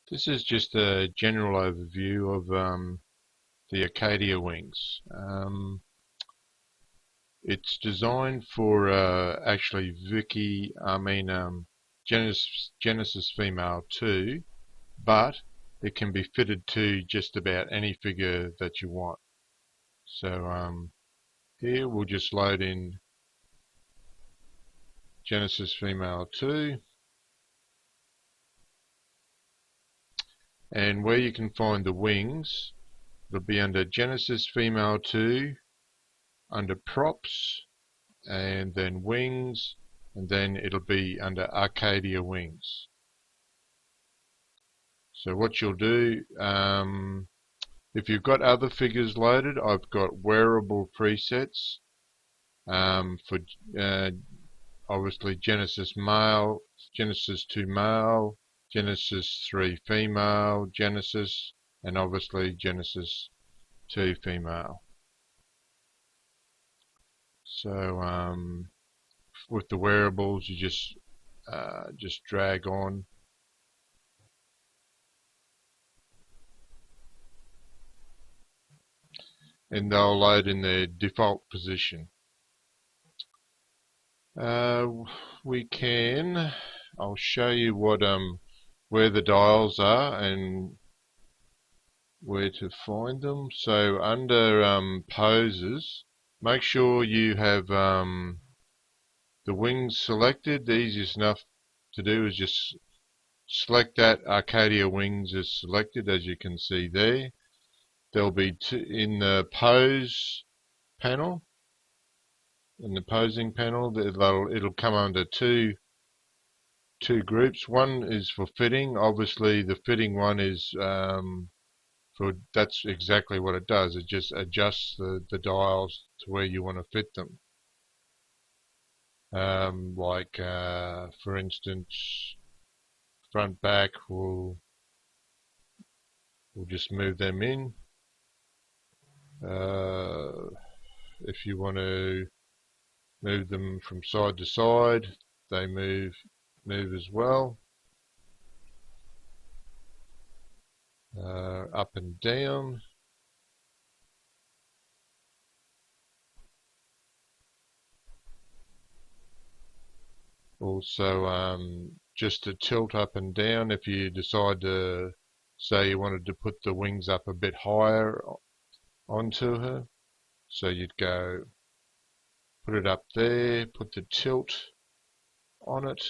This is just a general overview of the Arcadia Wings. It's designed for actually Genesis Female 2, but it can be fitted to just about any figure that you want. So here we'll just load in Genesis Female 2, and where you can find the wings, it'll be under Genesis Female 2, under Props, and then Wings, and then it'll be under Arcadia Wings. So what you'll do, if you've got other figures loaded, I've got wearable presets for obviously Genesis Male, Genesis 2 Male, Genesis 3 Female, Genesis, and obviously Genesis 2 Female. So with the wearables, you just drag on, and they'll load in their default position. I'll show you where the dials are and where to find them. So under poses, make sure you have the wings selected. The easiest enough to do is just select that. Arcadia Wings is selected, as you can see there. There'll be in the pose panel. In the posing panel, it'll come under two groups. One is for fitting. Obviously, the fitting one is that's exactly what it does. It just adjusts the dials to where you want to fit them. For instance, front back, we'll just move them in. If you want to move them from side to side, they move as well. Up and down. Also, just to tilt up and down if you decide to, say you wanted to put the wings up a bit higher onto her. So you'd go, put it up there, put the tilt on it.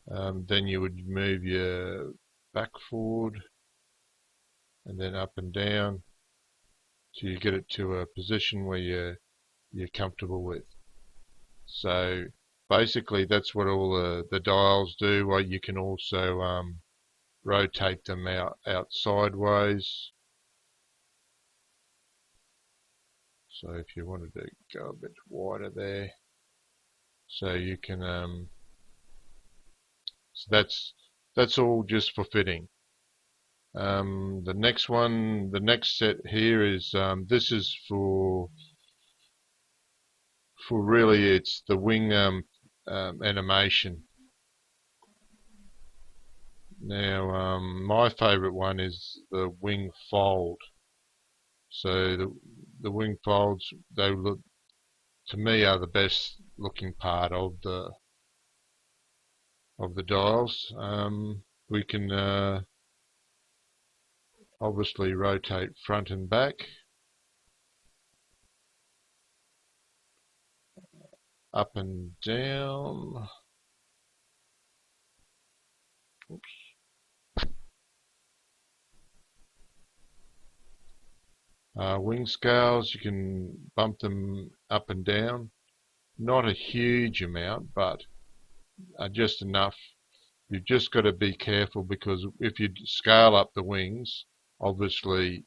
Then you would move your back forward and then up and down till you get it to a position where you're comfortable with. So basically that's what all the dials do. Well, you can also rotate them out sideways. So if you wanted to go a bit wider there, so you can so that's all just for fitting. The next set here is this is for really, it's the wing animation. Now my favorite one is the wing fold. So the wing folds, they look, to me, are the best looking part of the dials. We can obviously rotate front and back, up and down. Oops. Wing scales, you can bump them up and down. Not a huge amount, but just enough. You've just got to be careful, because if you scale up the wings, obviously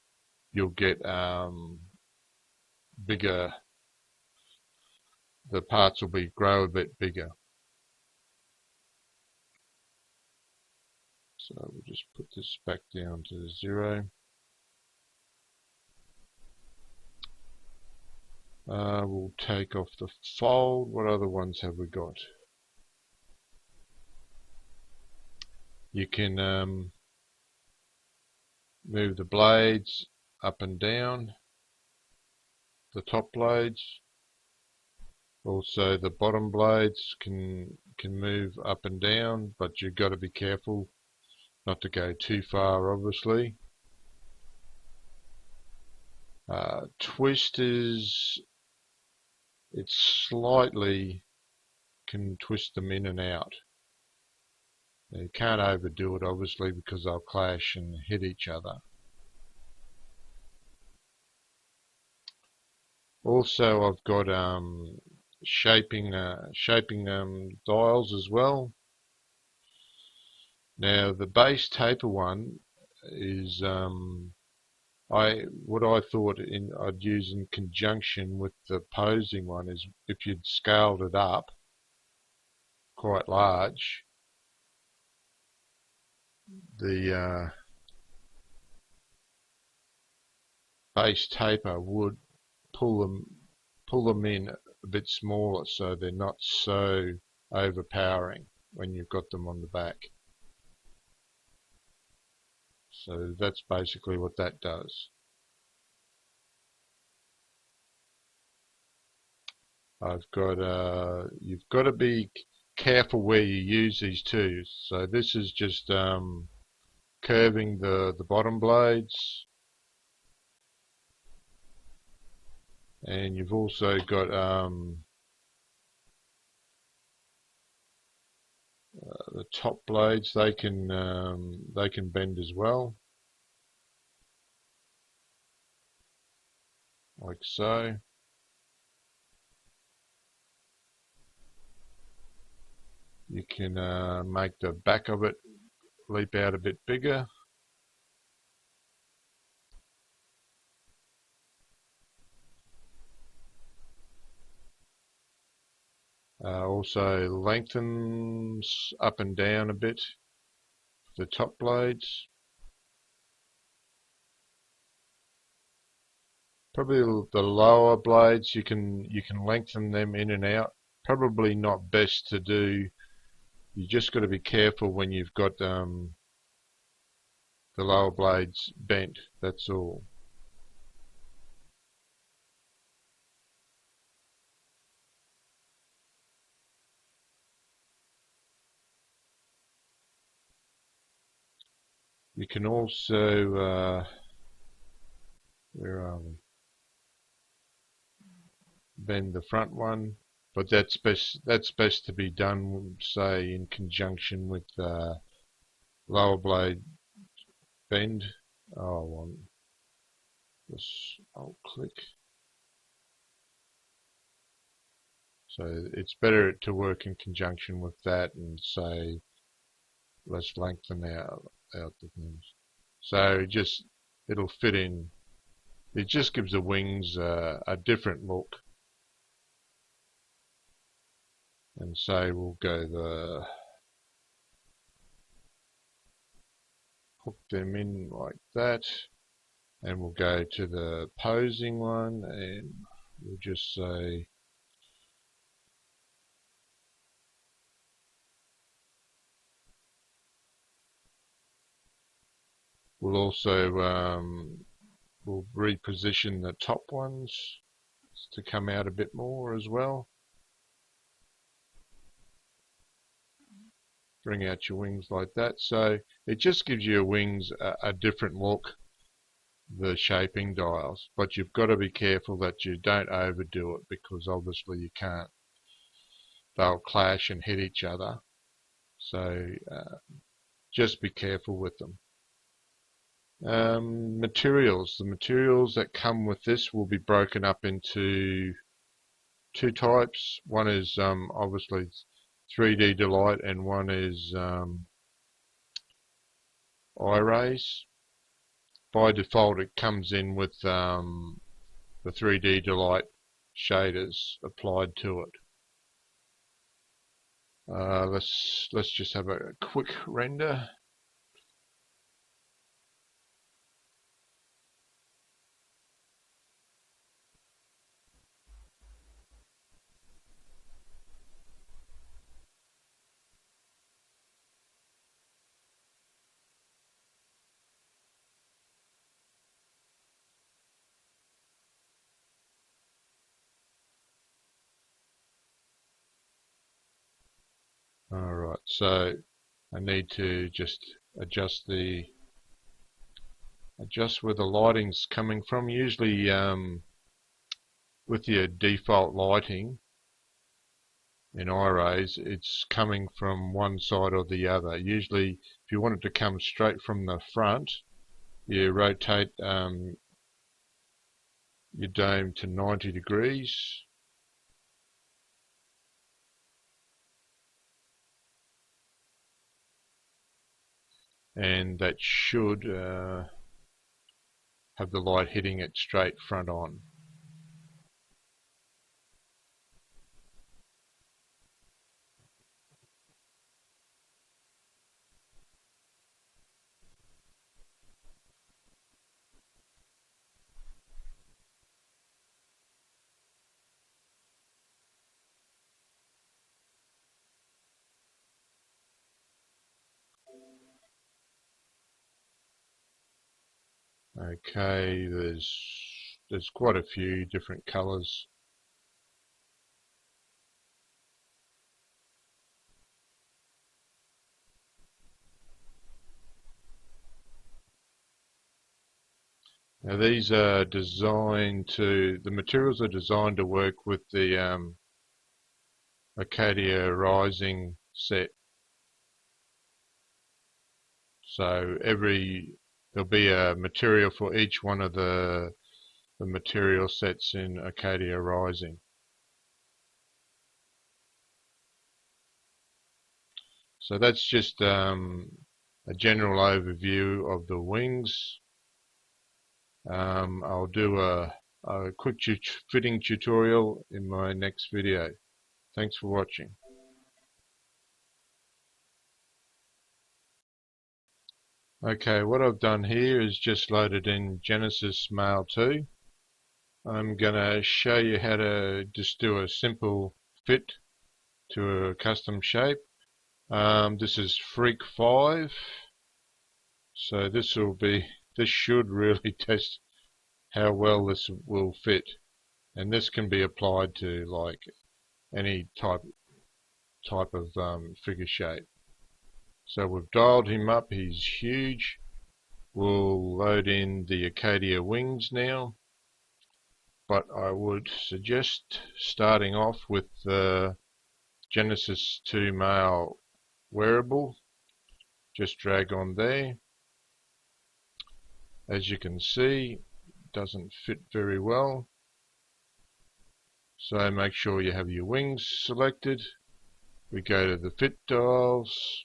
you'll get bigger. The parts will grow a bit bigger. So we'll just put this back down to 0. We'll take off the fold. What other ones have we got? You can move the blades up and down, the top blades. Also the bottom blades can move up and down, but you've got to be careful not to go too far, obviously. Twisters, it slightly can twist them in and out. Now, you can't overdo it, obviously, because they'll clash and hit each other. Also, I've got shaping dials as well. Now, the base taper one is what I thought I'd use in conjunction with the posing one is if you'd scaled it up quite large, the base taper would pull them in a bit smaller, so they're not so overpowering when you've got them on the back. So that's basically what that does. I've got you've got to be careful where you use these too. So this is just curving the bottom blades, and you've also got the top blades. They can bend as well, like so. You can make the back of it leap out a bit bigger. Also lengthens up and down a bit the top blades. Probably the lower blades you can lengthen them in and out. Probably not best to do. You just got to be careful when you've got the lower blades bent. That's all. You can also where are we? Bend the front one, but that's best to be done, say, in conjunction with lower blade bend. Oh, I'll click. So it's better to work in conjunction with that and say let's lengthen out the things. So it'll fit in. It just gives the wings a different look. And say we'll go hook them in like that, and we'll go to the posing one, and we'll just say we'll also we'll reposition the top ones to come out a bit more as well. Bring out your wings like that. So it just gives your wings a different look, the shaping dials. But you've got to be careful that you don't overdo it, because obviously you can't. They'll clash and hit each other. So just be careful with them. Materials. The materials that come with this will be broken up into two types. One is obviously 3D Delight, and one is iRays. By default, it comes in with the 3D Delight shaders applied to it. Let's just have a quick render. So I need to just adjust where the lighting's coming from. Usually with your default lighting in iRays, it's coming from one side or the other. Usually if you want it to come straight from the front, you rotate your dome to 90 degrees, and that should have the light hitting it straight front on. Okay, there's quite a few different colours. Now these are designed to, the materials are designed to work with the Arcadia Rising set. So there'll be a material for each one of the material sets in Arcadia Rising. So that's just a general overview of the wings. I'll do a quick fitting tutorial in my next video. Thanks for watching. Okay, what I've done here is just loaded in Genesis Mail 2. I'm going to show you how to just do a simple fit to a custom shape. This is Freak 5, so this should really test how well this will fit, and this can be applied to like any type of figure shape. So we've dialed him up, he's huge. We'll load in the Arcadia Wings now, but I would suggest starting off with the Genesis 2 Mail wearable. Just drag on there. As you can see, it doesn't fit very well. So make sure you have your wings selected. We go to the fit dials.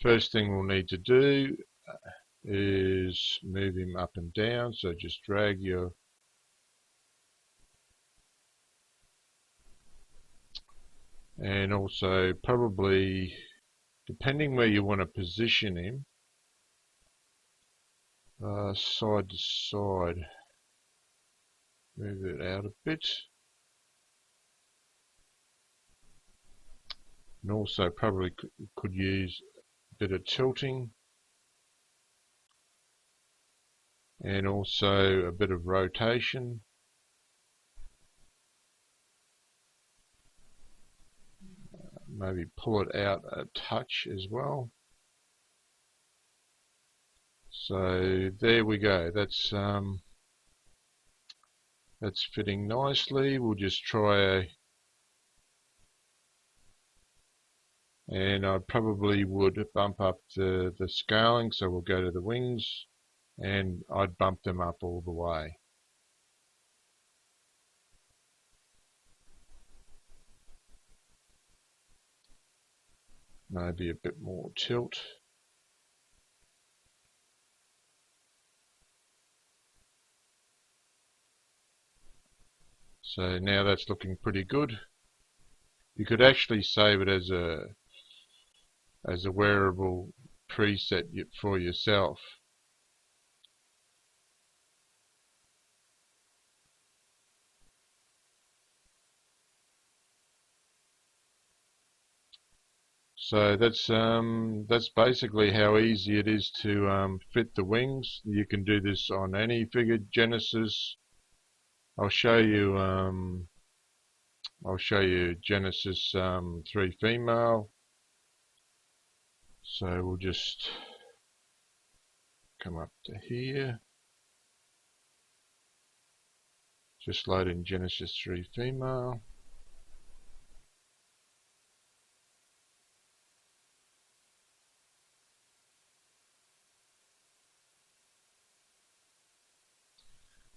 First thing we'll need to do is move him up and down. So just drag your and also probably, depending where you want to position him, side to side, move it out a bit, and also probably could use a bit of tilting and also a bit of rotation. Maybe pull it out a touch as well. So there we go. That's fitting nicely. We'll just try and I probably would bump up the scaling, so we'll go to the wings and I'd bump them up all the way. Maybe a bit more tilt. So now that's looking pretty good. You could actually save it as a wearable preset for yourself. So that's basically how easy it is to fit the wings. You can do this on any figure. Genesis. I'll show you Genesis 3 female. So we'll just come up to here, just load in Genesis 3 female.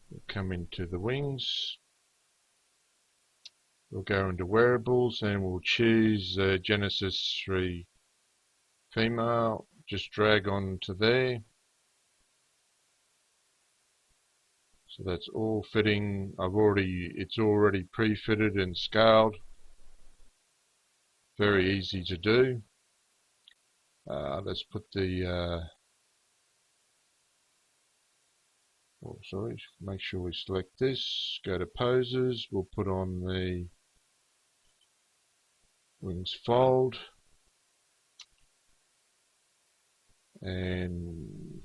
We'll come into the wings. We'll go into wearables and we'll choose Genesis 3 female. Just drag on to there. So that's all fitting. It's already pre-fitted and scaled. Very easy to do. Let's put the make sure we select this, go to poses, we'll put on the wings fold, and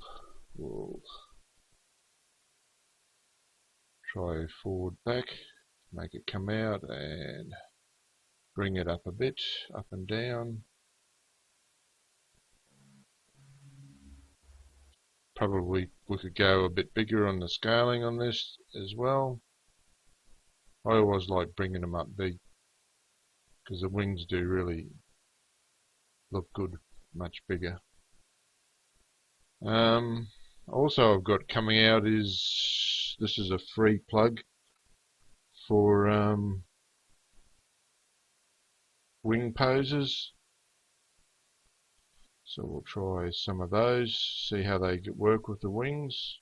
we'll try forward back, make it come out and bring it up a bit, up and down. Probably we could go a bit bigger on the scaling on this as well. I always like bringing them up big because the wings do really look good, much bigger. Also I've got coming out is, this is a free plug for wing poses. So we'll try some of those, see how they work with the wings.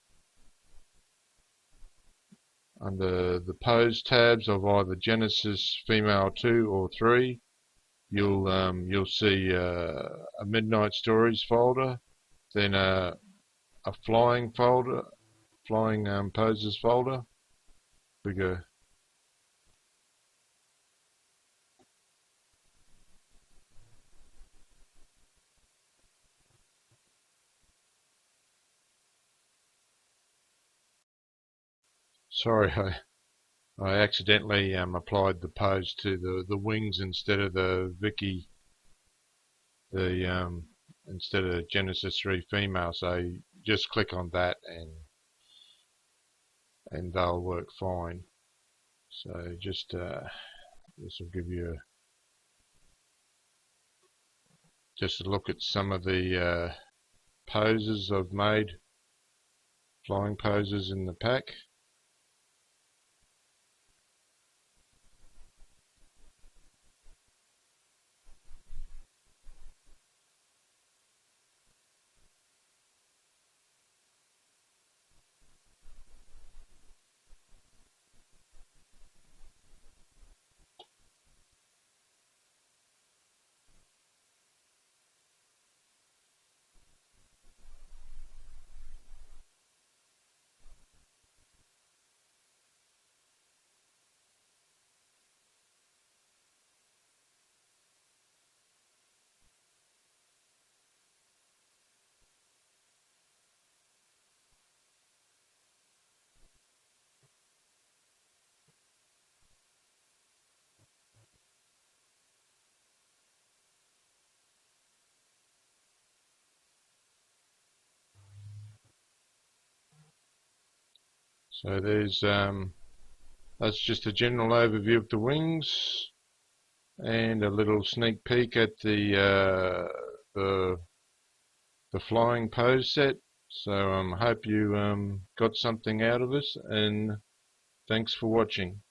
Under the pose tabs of either Genesis female 2 or 3, you'll see a Midnight Stories folder, then a flying folder, flying poses folder. Bigger. Sorry, I accidentally applied the pose to the wings instead of the Vicky, instead of Genesis 3 female. So just click on that and they'll work fine. So just this will give you just a look at some of the poses I've made, flying poses in the pack. So there's that's just a general overview of the wings and a little sneak peek at the flying pose set. So hope you got something out of this, and thanks for watching.